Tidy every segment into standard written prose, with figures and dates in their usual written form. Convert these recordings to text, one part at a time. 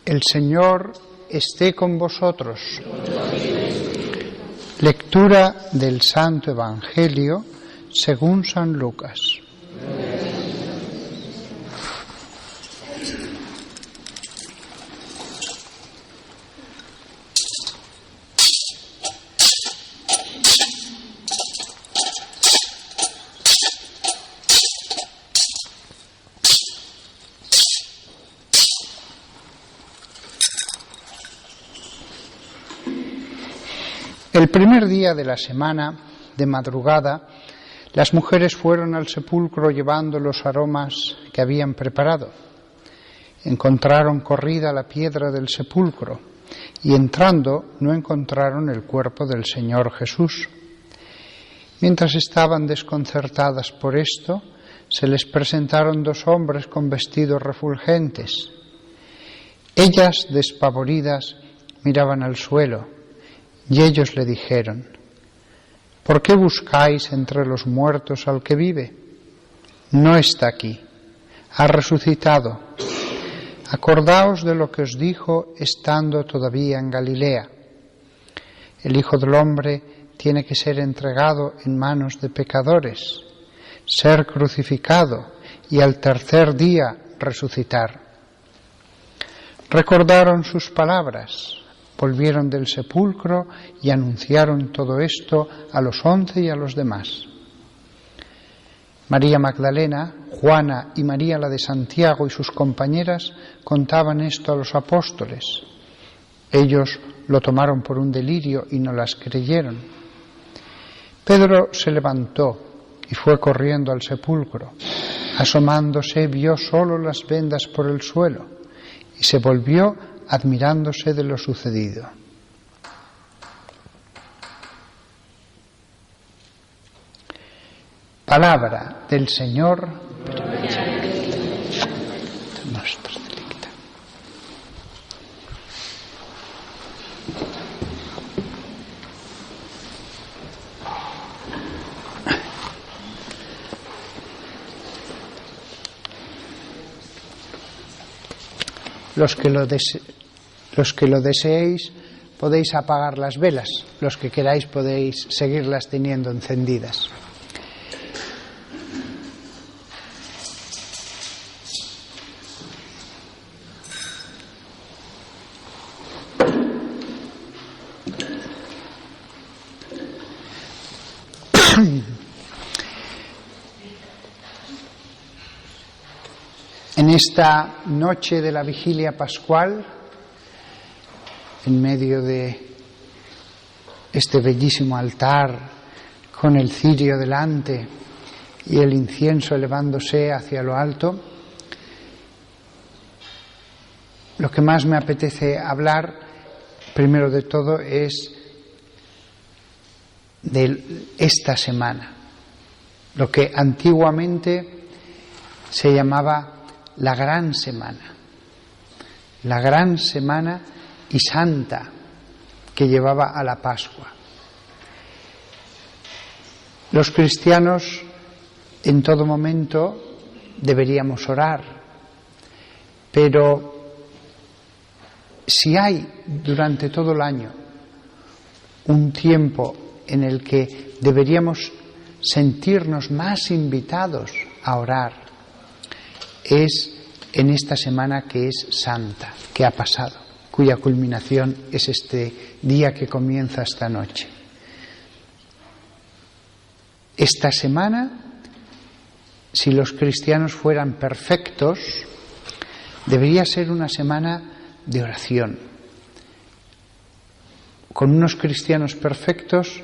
El Señor esté con vosotros. Lectura del Santo Evangelio según San Lucas. El primer día de la semana, de madrugada, las mujeres fueron al sepulcro llevando los aromas que habían preparado. Encontraron corrida la piedra del sepulcro y entrando no encontraron el cuerpo del Señor Jesús. Mientras estaban desconcertadas por esto, se les presentaron dos hombres con vestidos refulgentes. Ellas, despavoridas, miraban al suelo. Y ellos le dijeron: ¿por qué buscáis entre los muertos al que vive? No está aquí, ha resucitado. Acordaos de lo que os dijo estando todavía en Galilea. El Hijo del Hombre tiene que ser entregado en manos de pecadores, ser crucificado y al tercer día resucitar. Recordaron sus palabras. Volvieron del sepulcro y anunciaron todo esto a los 11 y a los demás. María Magdalena, Juana y María la de Santiago y sus compañeras contaban esto a los apóstoles. Ellos lo tomaron por un delirio y no las creyeron. Pedro se levantó y fue corriendo al sepulcro. Asomándose vio solo las vendas por el suelo y se volvió admirándose de lo sucedido. Palabra del Señor. Los que lo deseéis podéis apagar las velas, los que queráis podéis seguirlas teniendo encendidas. En esta noche de la vigilia pascual, en medio de este bellísimo altar, con el cirio delante y el incienso elevándose hacia lo alto, lo que más me apetece hablar, primero de todo, es de esta semana, lo que antiguamente se llamaba la Gran Semana y Santa que llevaba a la Pascua. Los cristianos en todo momento deberíamos orar, pero si hay durante todo el año un tiempo en el que deberíamos sentirnos más invitados a orar, es en esta semana que es santa, que ha pasado, cuya culminación es este día que comienza esta noche. Esta semana, si los cristianos fueran perfectos, debería ser una semana de oración. Con unos cristianos perfectos,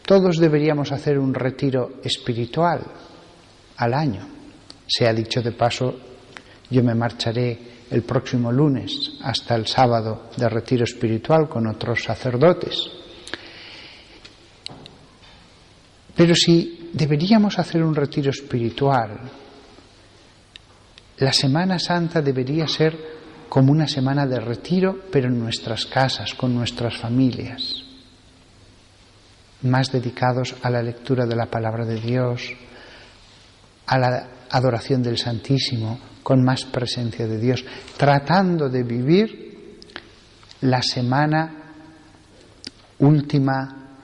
todos deberíamos hacer un retiro espiritual al año. Sea dicho de paso, yo me marcharé el próximo lunes hasta el sábado de retiro espiritual con otros sacerdotes. Pero si deberíamos hacer un retiro espiritual, la Semana Santa debería ser como una semana de retiro, pero en nuestras casas, con nuestras familias, más dedicados a la lectura de la palabra de Dios, a la adoración del Santísimo, con más presencia de Dios, tratando de vivir la semana última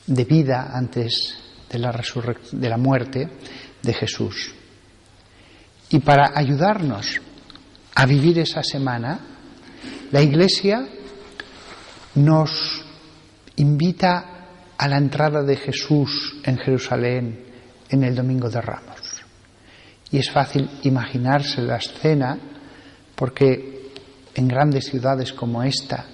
de vida antes de la muerte de Jesús. Y para ayudarnos a vivir esa semana, la Iglesia nos invita a la entrada de Jesús en Jerusalén en el Domingo de Ramos. Y es fácil imaginarse la escena porque en grandes ciudades como esta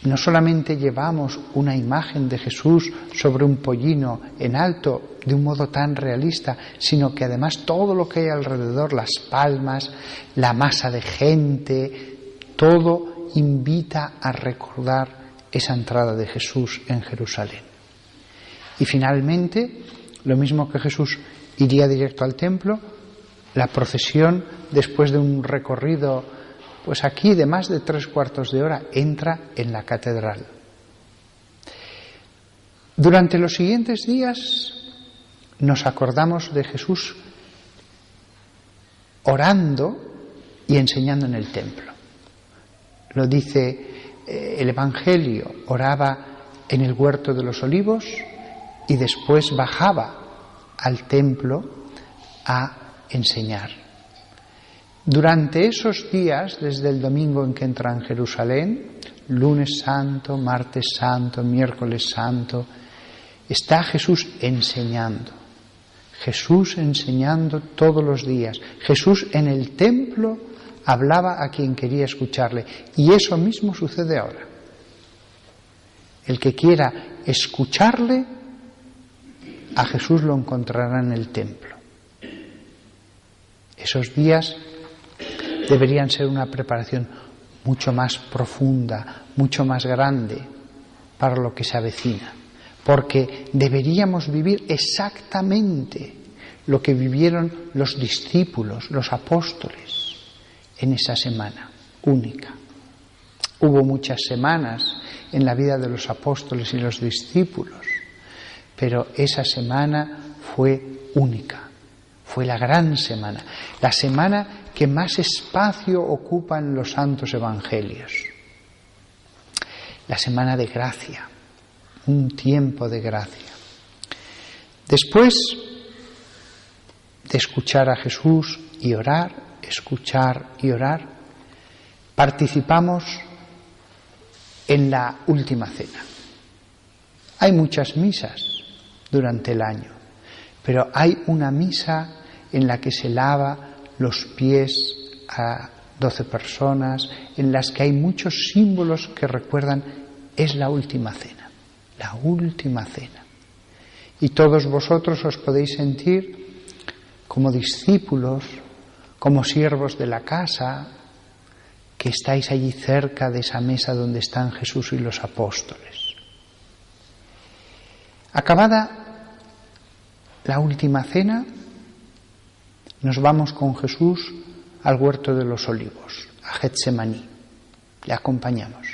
no solamente llevamos una imagen de Jesús sobre un pollino en alto de un modo tan realista, sino que además todo lo que hay alrededor, las palmas, la masa de gente, todo invita a recordar esa entrada de Jesús en Jerusalén. Y finalmente, lo mismo que Jesús iría directo al templo, la procesión, después de un recorrido, pues aquí de más de 3/4 de hora, entra en la catedral. Durante los siguientes días nos acordamos de Jesús orando y enseñando en el templo. Lo dice el Evangelio, oraba en el huerto de los olivos y después bajaba al templo a enseñar. Durante esos días, desde el domingo en que entra en Jerusalén, lunes santo, martes santo, miércoles santo, está Jesús enseñando. Jesús enseñando todos los días. Jesús en el templo hablaba a quien quería escucharle. Y eso mismo sucede ahora. El que quiera escucharle, a Jesús lo encontrará en el templo. Esos días deberían ser una preparación mucho más profunda, mucho más grande para lo que se avecina, porque deberíamos vivir exactamente lo que vivieron los discípulos, los apóstoles, en esa semana única. Hubo muchas semanas en la vida de los apóstoles y los discípulos, pero esa semana fue única, fue la gran semana, la semana que más espacio ocupa en los santos evangelios. La semana de gracia, un tiempo de gracia. Después de escuchar a Jesús y orar, escuchar y orar, participamos en la última cena. Hay muchas misas durante el año, pero hay una misa en la que se lava los pies a 12 personas, en las que hay muchos símbolos que recuerdan, es la última cena, la última cena. Y todos vosotros os podéis sentir como discípulos, como siervos de la casa, que estáis allí cerca de esa mesa donde están Jesús y los apóstoles. Acabada la última cena, nos vamos con Jesús al huerto de los olivos, a Getsemaní. Le acompañamos.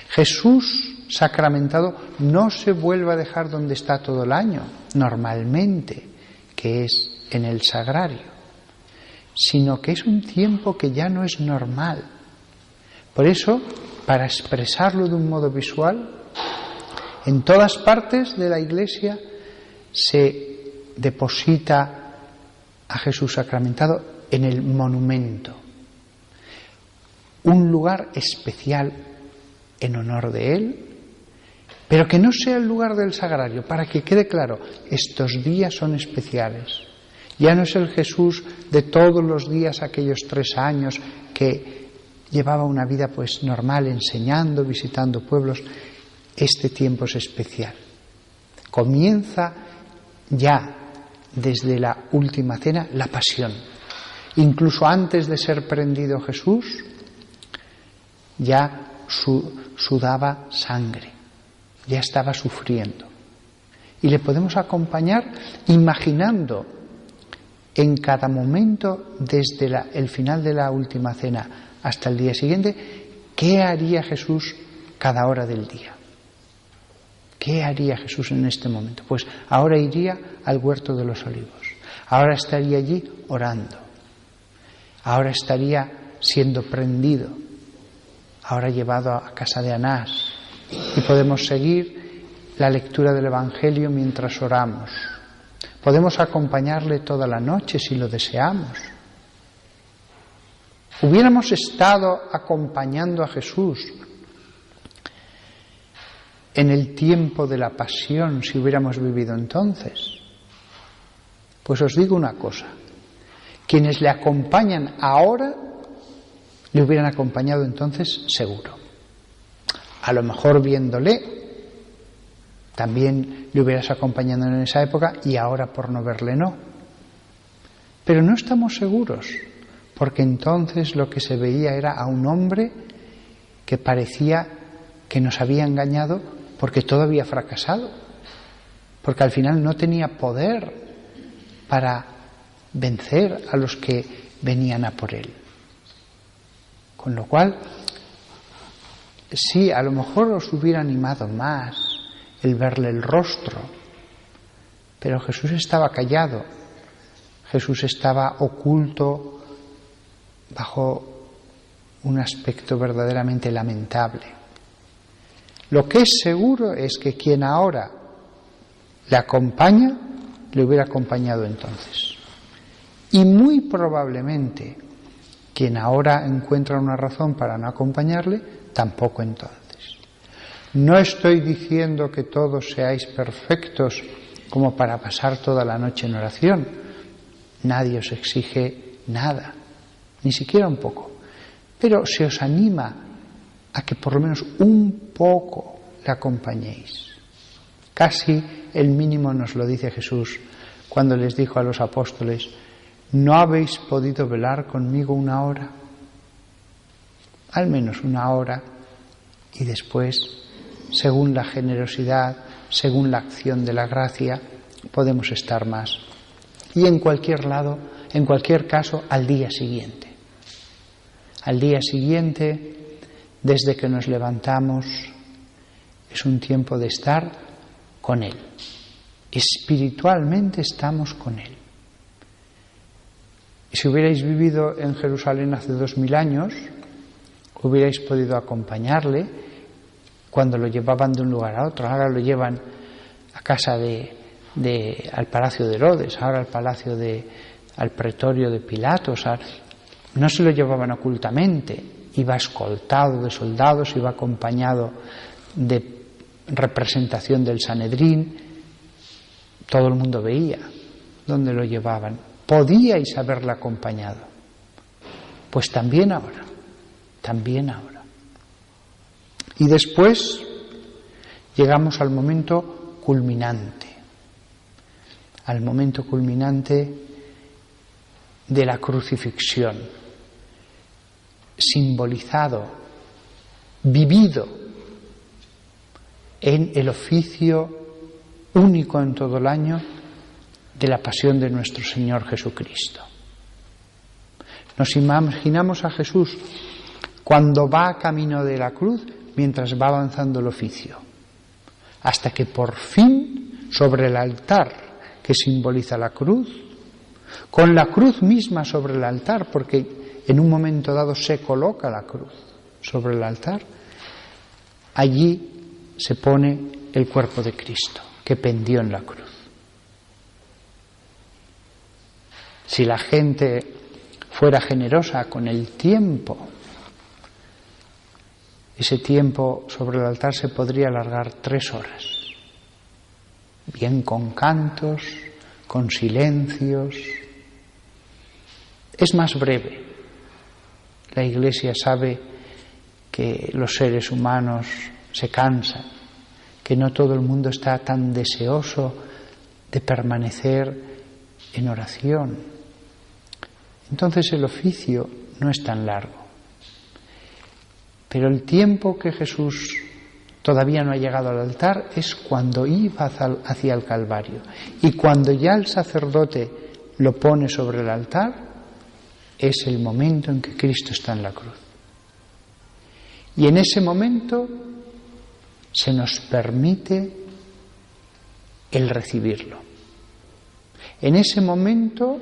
Jesús sacramentado no se vuelve a dejar donde está todo el año, normalmente, que es en el sagrario, sino que es un tiempo que ya no es normal. Por eso, para expresarlo de un modo visual, en todas partes de la Iglesia se deposita a Jesús sacramentado en el monumento, un lugar especial en honor de Él, pero que no sea el lugar del sagrario, para que quede claro, estos días son especiales. Ya no es el Jesús de todos los días, aquellos 3 años que llevaba una vida pues normal, enseñando, visitando pueblos. Este tiempo es especial. Comienza ya desde la última cena la pasión. Incluso antes de ser prendido Jesús, ya sudaba sangre, ya estaba sufriendo. Y le podemos acompañar imaginando en cada momento, desde el final de la última cena hasta el día siguiente, qué haría Jesús cada hora del día. ¿Qué haría Jesús en este momento? Pues ahora iría al huerto de los olivos. Ahora estaría allí orando. ahora estaría siendo prendido, ahora llevado a casa de Anás. Y podemos seguir la lectura del Evangelio mientras oramos. Podemos acompañarle toda la noche si lo deseamos. Hubiéramos estado acompañando a Jesús en el tiempo de la pasión si hubiéramos vivido entonces. Pues os digo una cosa, quienes le acompañan ahora le hubieran acompañado entonces seguro. A lo mejor viéndole también le hubieras acompañado en esa época y ahora por no verle no. Pero no estamos seguros, porque entonces lo que se veía era a un hombre que parecía que nos había engañado porque todo había fracasado, porque al final no tenía poder para vencer a los que venían a por él. Con lo cual, sí, a lo mejor os hubiera animado más el verle el rostro, pero Jesús estaba callado, Jesús estaba oculto bajo un aspecto verdaderamente lamentable. Lo que es seguro es que quien ahora le acompaña, le hubiera acompañado entonces. Y muy probablemente quien ahora encuentra una razón para no acompañarle, tampoco entonces. No estoy diciendo que todos seáis perfectos como para pasar toda la noche en oración. Nadie os exige nada, ni siquiera un poco. Pero se os anima a que por lo menos un poco le acompañéis. Casi el mínimo nos lo dice Jesús cuando les dijo a los apóstoles: ¿no habéis podido velar conmigo una hora? Al menos una hora, y después, según la generosidad, según la acción de la gracia, podemos estar más. Y en cualquier lado, en cualquier caso, al día siguiente. Al día siguiente, desde que nos levantamos, es un tiempo de estar con Él. Espiritualmente estamos con Él. Y si hubierais vivido en Jerusalén hace 2000 años, hubierais podido acompañarle cuando lo llevaban de un lugar a otro. Ahora lo llevan a casa al palacio de Herodes, ahora al pretorio de Pilatos. No se lo llevaban ocultamente, iba escoltado de soldados, iba acompañado de representación del Sanedrín. Todo el mundo veía dónde lo llevaban. Podíais haberle acompañado. Pues también ahora. Y después llegamos al momento culminante de la crucifixión, simbolizado, vivido en el oficio único en todo el año de la pasión de nuestro Señor Jesucristo. Nos imaginamos a Jesús cuando va camino de la cruz, mientras va avanzando el oficio, hasta que por fin, sobre el altar que simboliza la cruz, con la cruz misma sobre el altar, porque en un momento dado se coloca la cruz sobre el altar, allí se pone el cuerpo de Cristo, que pendió en la cruz. Si la gente fuera generosa con el tiempo, ese tiempo sobre el altar se podría alargar 3 horas, bien con cantos, con silencios. Es más breve. La Iglesia sabe que los seres humanos se cansan, que no todo el mundo está tan deseoso de permanecer en oración. Entonces el oficio no es tan largo. Pero el tiempo que Jesús todavía no ha llegado al altar es cuando iba hacia el Calvario. Y cuando ya el sacerdote lo pone sobre el altar, es el momento en que Cristo está en la cruz. Y en ese momento se nos permite el recibirlo. En ese momento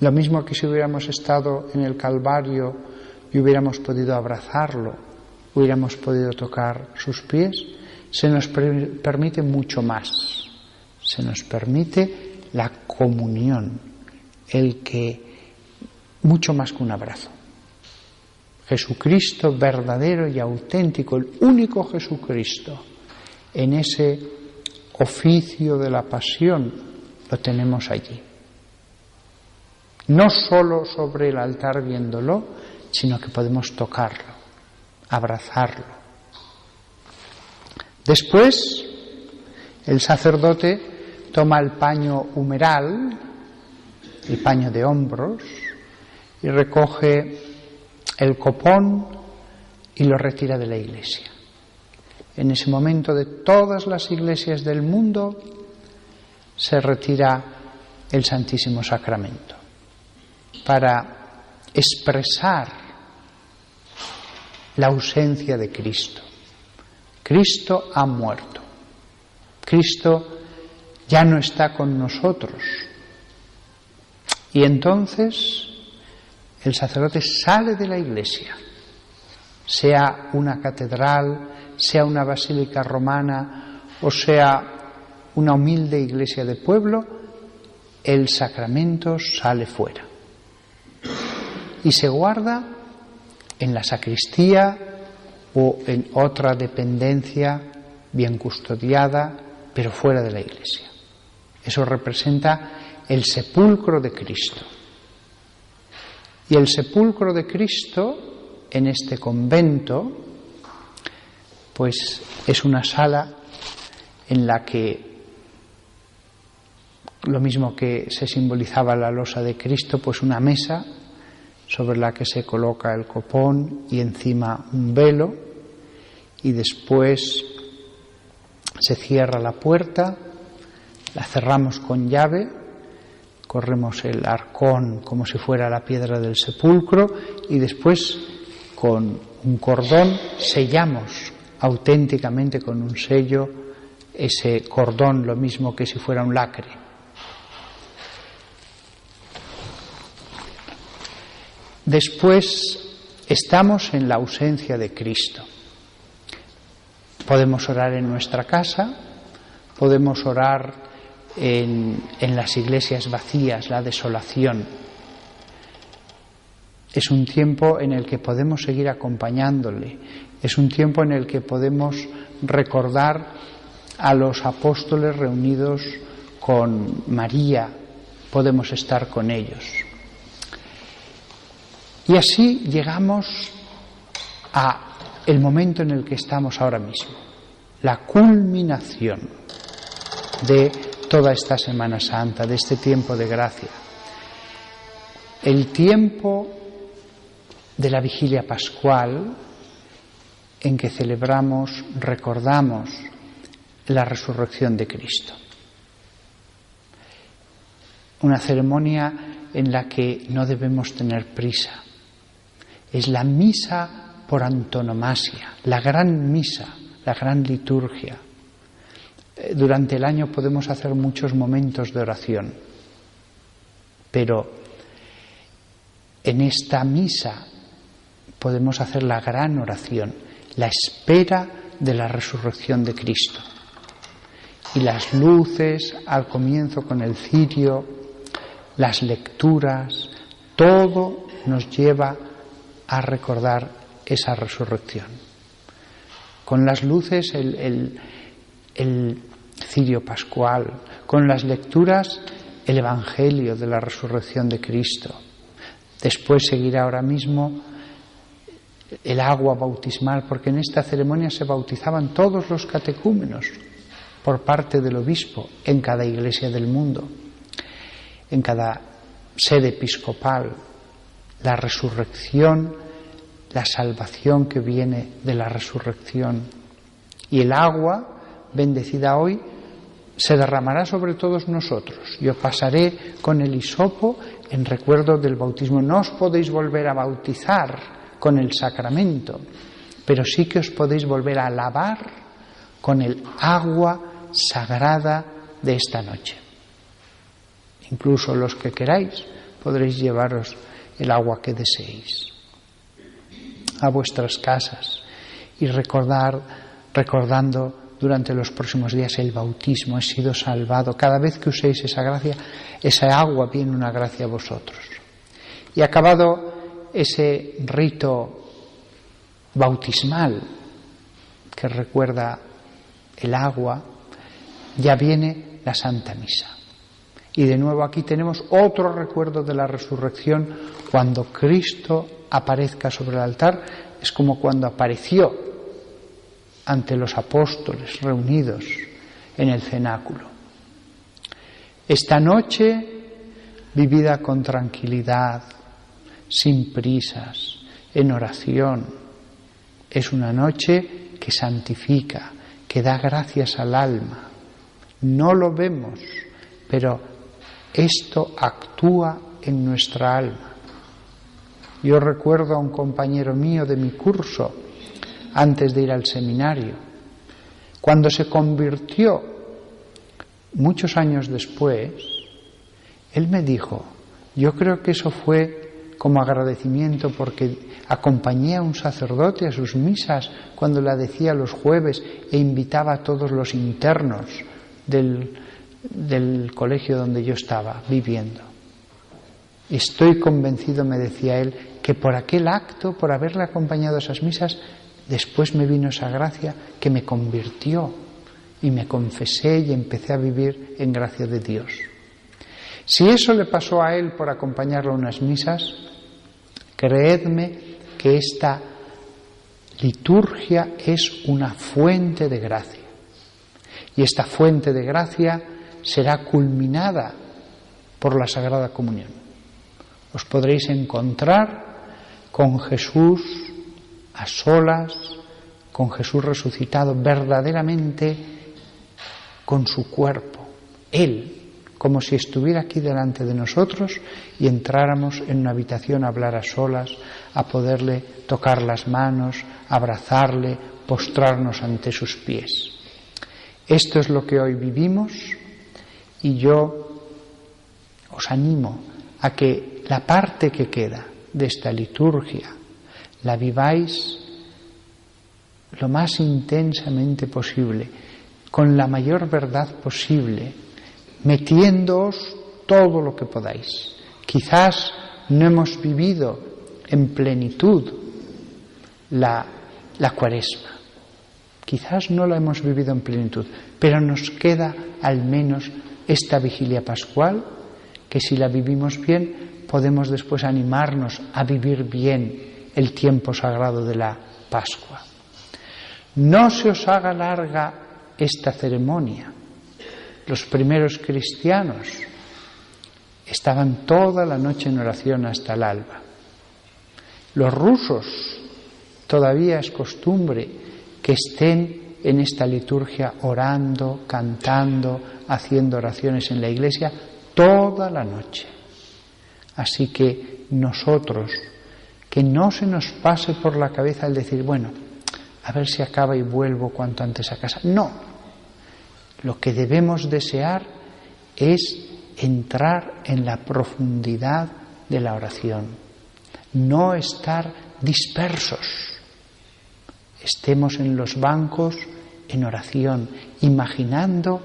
Lo mismo que si hubiéramos estado en el Calvario y hubiéramos podido abrazarlo, hubiéramos podido tocar sus pies, se nos permite mucho más. Se nos permite la comunión, mucho más que un abrazo. Jesucristo verdadero y auténtico, el único Jesucristo, en ese oficio de la pasión lo tenemos allí. No solo sobre el altar viéndolo, sino que podemos tocarlo, abrazarlo. Después, el sacerdote toma el paño humeral, el paño de hombros, y recoge el copón y lo retira de la iglesia. En ese momento, de todas las iglesias del mundo se retira el Santísimo Sacramento para expresar la ausencia de Cristo. Cristo ha muerto. Cristo ya no está con nosotros. Y entonces el sacerdote sale de la iglesia, sea una catedral, sea una basílica romana o sea una humilde iglesia de pueblo, el sacramento sale fuera y se guarda en la sacristía o en otra dependencia bien custodiada, pero fuera de la iglesia. Eso representa el sepulcro de Cristo. Y el sepulcro de Cristo en este convento, pues es una sala en la que, lo mismo que se simbolizaba la losa de Cristo, pues una mesa sobre la que se coloca el copón y encima un velo, y después se cierra la puerta, la cerramos con llave, corremos el arcón como si fuera la piedra del sepulcro y después con un cordón sellamos auténticamente con un sello ese cordón, lo mismo que si fuera un lacre. Después estamos en la ausencia de Cristo. Podemos orar en nuestra casa, podemos orar en las iglesias vacías, la desolación. Es un tiempo en el que podemos seguir acompañándole, es un tiempo en el que podemos recordar a los apóstoles reunidos con María, podemos estar con ellos. Y así llegamos a el momento en el que estamos ahora mismo, la culminación de toda esta Semana Santa, de este tiempo de gracia, el tiempo de la vigilia pascual en que celebramos, recordamos la resurrección de Cristo. Una ceremonia en la que no debemos tener prisa. Es la misa por antonomasia, la gran misa, la gran liturgia. Durante el año podemos hacer muchos momentos de oración, pero en esta misa podemos hacer la gran oración, la espera de la resurrección de Cristo. Y las luces al comienzo con el cirio, las lecturas, todo nos lleva a recordar esa resurrección. Con las luces el cirio pascual, con las lecturas el Evangelio de la resurrección de Cristo. Después seguirá ahora mismo el agua bautismal, porque en esta ceremonia se bautizaban todos los catecúmenos por parte del obispo en cada iglesia del mundo, en cada sede episcopal. La resurrección, la salvación que viene de la resurrección. Y el agua, bendecida hoy, se derramará sobre todos nosotros. Yo pasaré con el hisopo en recuerdo del bautismo. No os podéis volver a bautizar con el sacramento, pero sí que os podéis volver a lavar con el agua sagrada de esta noche. Incluso los que queráis podréis llevaros el agua que deseéis a vuestras casas y recordando durante los próximos días el bautismo. He sido salvado. Cada vez que uséis esa gracia, esa agua viene una gracia a vosotros. Y acabado ese rito bautismal que recuerda el agua, ya viene la Santa Misa. Y de nuevo aquí tenemos otro recuerdo de la resurrección. Cuando Cristo aparezca sobre el altar, es como cuando apareció ante los apóstoles reunidos en el cenáculo. Esta noche, vivida con tranquilidad, sin prisas, en oración, es una noche que santifica, que da gracias al alma. No lo vemos, pero esto actúa en nuestra alma. Yo recuerdo a un compañero mío de mi curso, antes de ir al seminario, cuando se convirtió, muchos años después, él me dijo, yo creo que eso fue como agradecimiento porque acompañé a un sacerdote a sus misas cuando la decía los jueves e invitaba a todos los internos del colegio donde yo estaba viviendo. Estoy convencido, me decía él, que por aquel acto, por haberle acompañado a esas misas, después me vino esa gracia que me convirtió y me confesé y empecé a vivir en gracia de Dios. Si eso le pasó a él por acompañarlo a unas misas, creedme que esta liturgia es una fuente de gracia. Y esta fuente de gracia será culminada por la Sagrada Comunión. Os podréis encontrar con Jesús a solas, con Jesús resucitado, verdaderamente con su cuerpo, Él, como si estuviera aquí delante de nosotros y entráramos en una habitación a hablar a solas, a poderle tocar las manos, abrazarle, postrarnos ante sus pies. Esto es lo que hoy vivimos y yo os animo a que la parte que queda de esta liturgia la viváis lo más intensamente posible, con la mayor verdad posible, metiéndoos todo lo que podáis. Quizás no hemos vivido en plenitud la Cuaresma, quizás no la hemos vivido en plenitud, pero nos queda al menos esta vigilia pascual, que si la vivimos bien, podemos después animarnos a vivir bien el tiempo sagrado de la Pascua. No se os haga larga esta ceremonia. Los primeros cristianos estaban toda la noche en oración hasta el alba. Los rusos todavía es costumbre que estén en esta liturgia orando, cantando, haciendo oraciones en la iglesia toda la noche. Así que nosotros, que no se nos pase por la cabeza el decir, bueno, a ver si acaba y vuelvo cuanto antes a casa. No, lo que debemos desear es entrar en la profundidad de la oración, no estar dispersos. Estemos en los bancos en oración, imaginando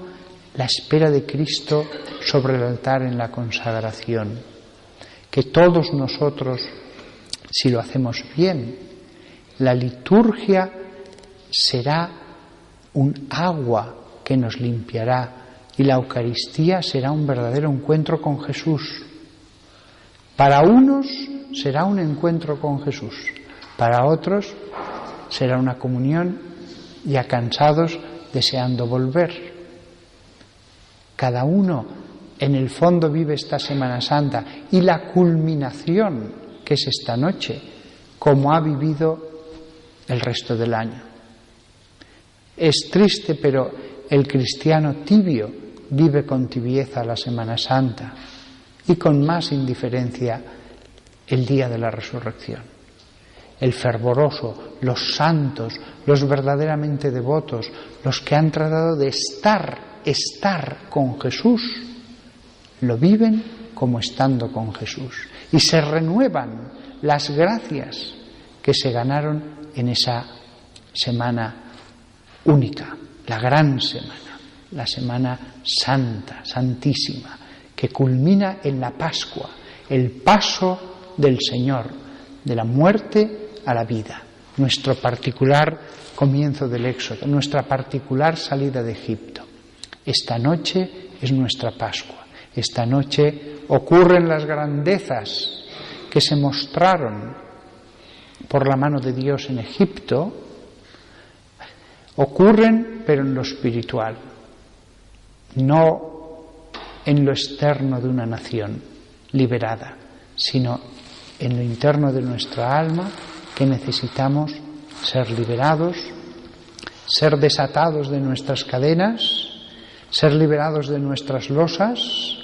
la espera de Cristo sobre el altar en la consagración. Que todos nosotros, si lo hacemos bien, la liturgia será un agua que nos limpiará y la Eucaristía será un verdadero encuentro con Jesús. Para unos será un encuentro con Jesús, para otros será una comunión ya cansados deseando volver. Cada uno en el fondo vive esta Semana Santa y la culminación, que es esta noche, como ha vivido el resto del año. Es triste, pero el cristiano tibio vive con tibieza la Semana Santa y con más indiferencia el día de la resurrección. El fervoroso, los santos, los verdaderamente devotos, los que han tratado de estar con Jesús, lo viven como estando con Jesús. Y se renuevan las gracias que se ganaron en esa semana única, la gran semana, la semana santa, santísima, que culmina en la Pascua, el paso del Señor, de la muerte a la vida, nuestro particular comienzo del Éxodo, nuestra particular salida de Egipto. Esta noche es nuestra Pascua. Esta noche ocurren las grandezas que se mostraron por la mano de Dios en Egipto, ocurren pero en lo espiritual, no en lo externo de una nación liberada, sino en lo interno de nuestra alma, que necesitamos ser liberados, ser desatados de nuestras cadenas, ser liberados de nuestras losas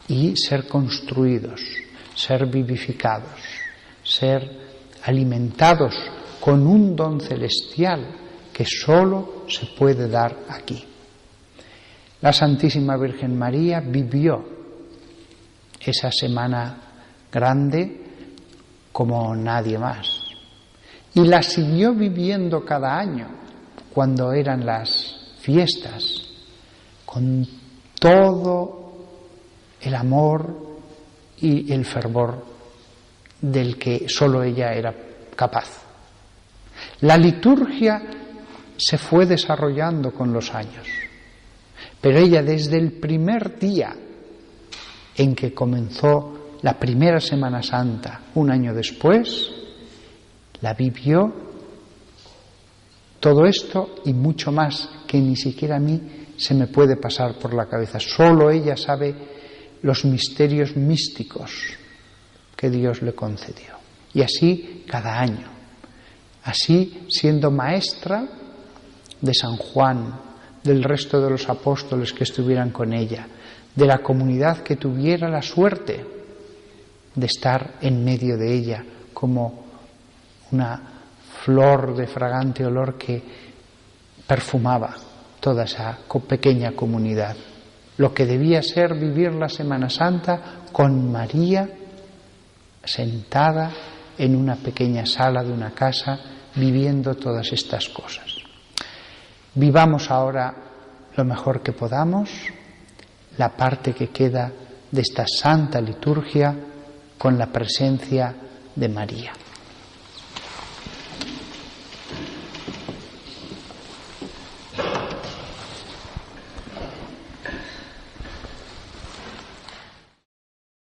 y ser construidos, ser vivificados, ser alimentados con un don celestial que solo se puede dar aquí. La Santísima Virgen María vivió esa semana grande como nadie más y la siguió viviendo cada año cuando eran las fiestas, con todo el amor y el fervor del que solo ella era capaz. La liturgia se fue desarrollando con los años, pero ella desde el primer día en que comenzó la primera Semana Santa, un año después, la vivió todo esto y mucho más que ni siquiera a mí se me puede pasar por la cabeza. Solo ella sabe los misterios místicos que Dios le concedió. Y así cada año, así siendo maestra de San Juan, del resto de los apóstoles que estuvieran con ella, de la comunidad que tuviera la suerte de estar en medio de ella como una flor de fragante olor que perfumaba toda esa pequeña comunidad. Lo que debía ser vivir la Semana Santa con María sentada en una pequeña sala de una casa viviendo todas estas cosas. Vivamos ahora lo mejor que podamos la parte que queda de esta santa liturgia con la presencia de María.